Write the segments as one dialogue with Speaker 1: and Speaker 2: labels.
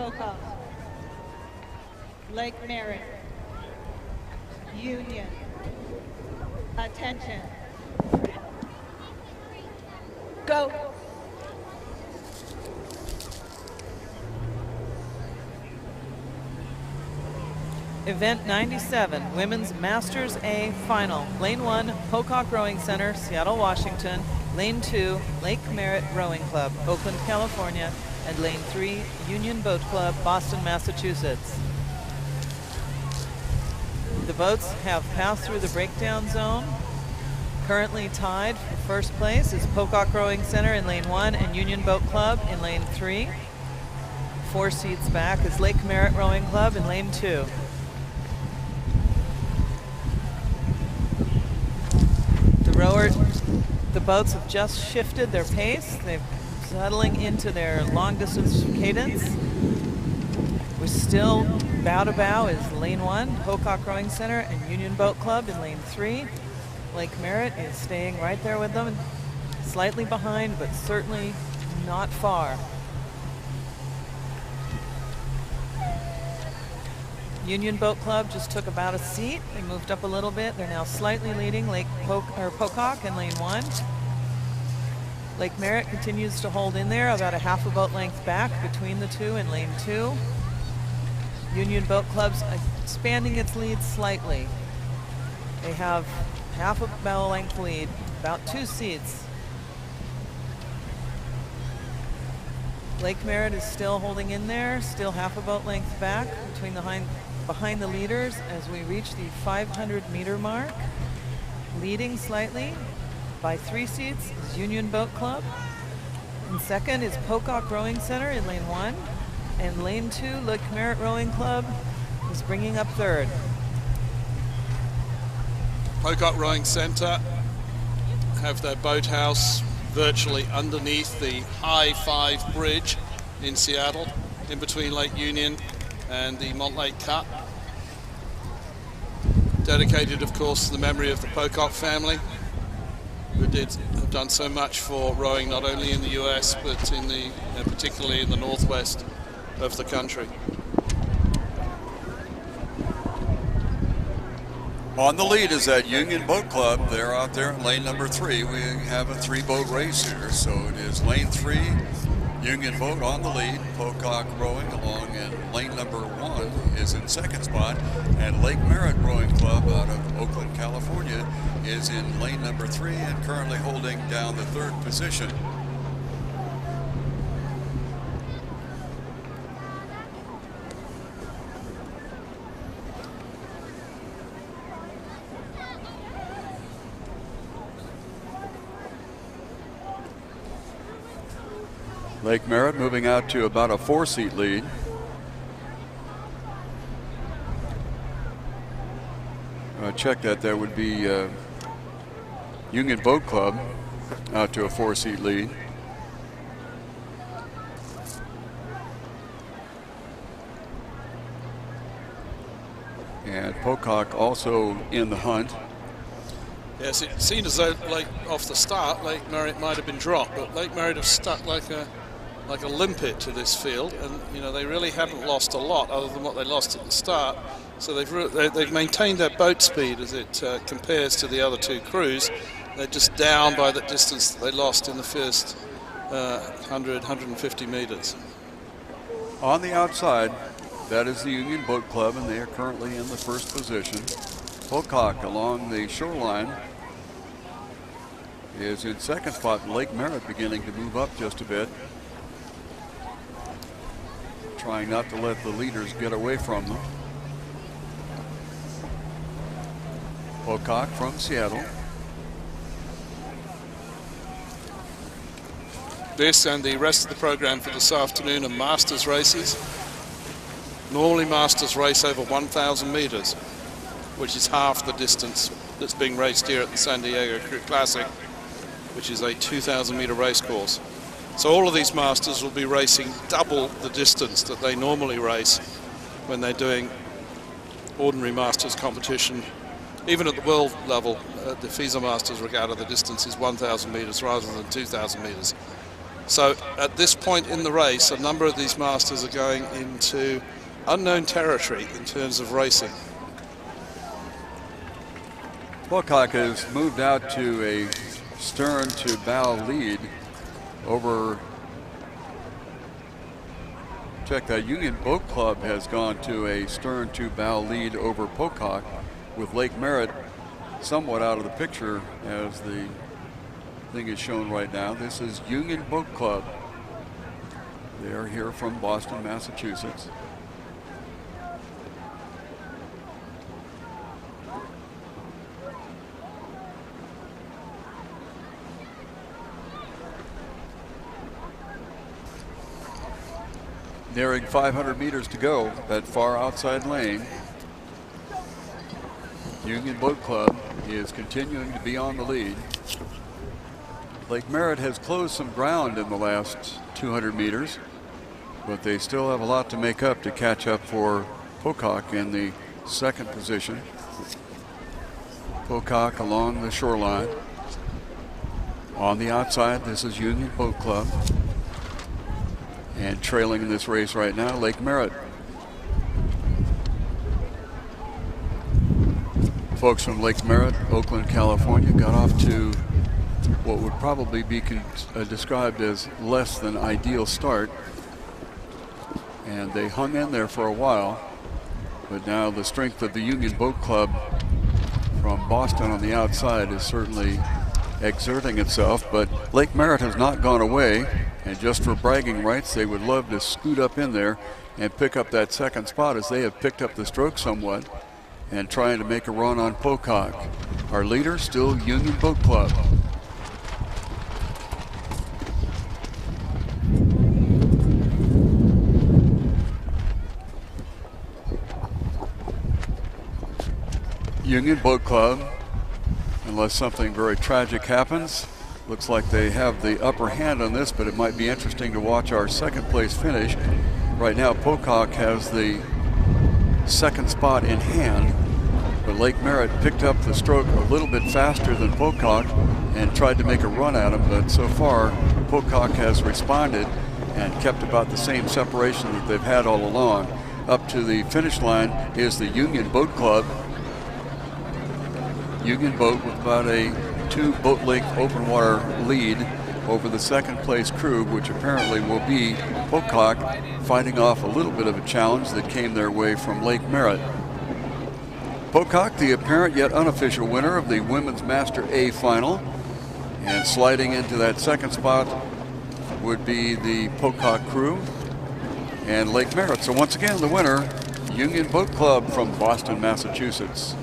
Speaker 1: Pocock, Lake Merritt, Union. Attention. Go.
Speaker 2: Event 97, Women's Masters A Final. Lane 1, Pocock Rowing Center, Seattle, Washington. Lane 2, Lake Merritt Rowing Club, Oakland, California. And Lane 3, Union Boat Club, Boston, Massachusetts. The boats have passed through the breakdown zone. Currently tied for first place is Pocock Rowing Center in Lane 1 and Union Boat Club in Lane 3. 4 seats back is Lake Merritt Rowing Club in Lane 2. The boats have just shifted their pace. They're settling into their long distance cadence. We're still bow to bow is Lane 1, Pocock Rowing Center and Union Boat Club in Lane 3. Lake Merritt is staying right there with them, slightly behind, but certainly not far. Union Boat Club just took about a seat. They moved up a little bit. They're now slightly leading Pocock in Lane 1. Lake Merritt continues to hold in there, about a half a boat length back between the two in Lane 2. Union Boat Club's expanding its lead slightly. They have half a boat length lead, about 2 seats. Lake Merritt is still holding in there, still half a boat length back between behind the leaders as we reach the 500-meter mark. Leading slightly by 3 seats is Union Boat Club. In second is Pocock Rowing Center in Lane 1. And Lane 2, Lake Merritt Rowing Club is bringing up third.
Speaker 3: Pocock Rowing Center have their boathouse virtually underneath the High 5 Bridge in Seattle, in between Lake Union and the Montlake Cut. Dedicated, of course, to the memory of the Pocock family, who have done so much for rowing not only in the US but in the particularly in the northwest of the country.
Speaker 4: On the lead is that Union Boat Club. They're out there in lane number 3. We have a 3-boat race here, so it is lane 3, Union Boat on the lead, Pocock Rowing along in lane number 1 is in second spot, and Lake Merritt Rowing Club out of Oakland, California is in lane number 3 and currently holding down the 3rd position. Lake Merritt moving out to about a 4-seat lead. Check that. That would be Union Boat Club out to a 4-seat lead. And Pocock also in the hunt.
Speaker 3: Yes, it seemed as though off the start, Lake Merritt might have been dropped, but Lake Merritt have stuck like a limpet to this field, and they really haven't lost a lot other than what they lost at the start. So they've maintained their boat speed as it compares to the other 2 crews. They're just down by the distance that they lost in the first 150 meters.
Speaker 4: On the outside, that is the Union Boat Club, and they are currently in the 1st position. Pocock along the shoreline is in 2nd spot, and Lake Merritt beginning to move up just a bit, trying not to let the leaders get away from them. Pocock from Seattle.
Speaker 3: This and the rest of the program for this afternoon are Masters races. Normally Masters race over 1,000 meters, which is half the distance that's being raced here at the San Diego Classic, which is a 2,000-meter race course. So all of these Masters will be racing double the distance that they normally race when they're doing ordinary Masters competition. Even at the world level, the FISA Masters Regatta, the distance is 1,000 meters rather than 2,000 meters. So at this point in the race, a number of these masters are going into unknown territory in terms of racing.
Speaker 4: Pocock has moved out to a stern to bow lead over. Check that, Union Boat Club has gone to a stern to bow lead over Pocock, with Lake Merritt somewhat out of the picture as the thing is shown right now. This is Union Boat Club. They are here from Boston, Massachusetts. Nearing 500 meters to go, that far outside lane. Union Boat Club is continuing to be on the lead. Lake Merritt has closed some ground in the last 200 meters, but they still have a lot to make up to catch up for Pocock in the second position. Pocock along the shoreline. On the outside, this is Union Boat Club. And trailing in this race right now, Lake Merritt. Folks from Lake Merritt, Oakland, California, got off to what would probably be described as less than ideal start. And they hung in there for a while. But now the strength of the Union Boat Club from Boston on the outside is certainly exerting itself. But Lake Merritt has not gone away. And just for bragging rights, they would love to scoot up in there and pick up that second spot, as they have picked up the stroke somewhat and trying to make a run on Pocock. Our leader still Union Boat Club. Union Boat Club, unless something very tragic happens, looks like they have the upper hand on this, but it might be interesting to watch our second place finish. Right now, Pocock has the second spot in hand, but Lake Merritt picked up the stroke a little bit faster than Pocock and tried to make a run at him, but so far, Pocock has responded and kept about the same separation that they've had all along. Up to the finish line is the Union Boat Club. Union Boat with about a 2 boat length open water lead over the second place crew, which apparently will be Pocock, fighting off a little bit of a challenge that came their way from Lake Merritt. Pocock, the apparent yet unofficial winner of the Women's Master A final, and sliding into that second spot would be the Pocock crew and Lake Merritt. So once again, the winner, Union Boat Club from Boston, Massachusetts.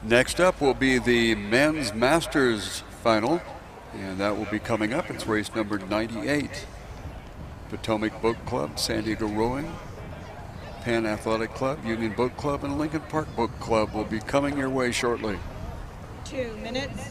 Speaker 4: Next up will be the Men's Masters final, and that will be coming up. It's race number 98. Potomac Boat Club, San Diego Rowing, Penn Athletic Club, Union Boat Club, and Lincoln Park Boat Club will be coming your way shortly.
Speaker 1: 2 minutes